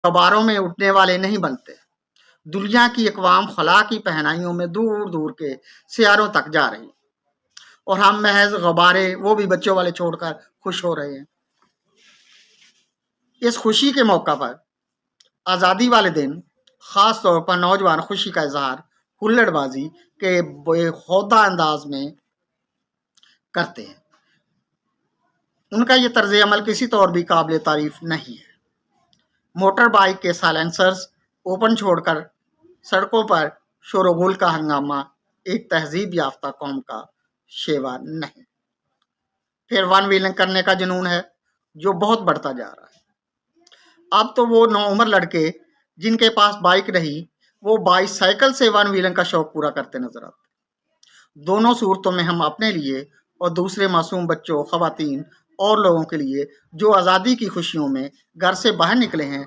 غباروں میں اٹھنے والے نہیں بنتے۔ دنیا کی اقوام خلا کی پہنائیوں میں دور دور کے سیاروں تک جا رہی ہیں، اور ہم محض غبارے، وہ بھی بچوں والے چھوڑ کر خوش ہو رہے ہیں۔ اس خوشی کے موقع پر آزادی والے دن خاص طور پر نوجوان خوشی کا اظہار ہلڑ بازی کے بے ہودہ انداز میں کرتے ہیں۔ ان کا یہ طرز عمل کسی طور بھی قابل تعریف نہیں ہے۔ موٹر بائیک کے سائلنسرز اوپن چھوڑ کر سڑکوں پر شور و غل کا ہنگامہ ایک تہذیب یافتہ قوم کا شیوا نہیں۔ پھر ون ویلنگ کرنے کا جنون ہے جو بہت بڑھتا جا رہا ہے۔ اب تو وہ نوعمر لڑکے جن کے پاس بائیک رہی، وہ بائیک سائیکل سے ون ویلنگ کا شوق پورا کرتے نظر آتے ہیں۔ دونوں صورتوں میں ہم اپنے لیے اور دوسرے معصوم بچوں، خواتین اور لوگوں کے لیے جو آزادی کی خوشیوں میں گھر سے باہر نکلے ہیں،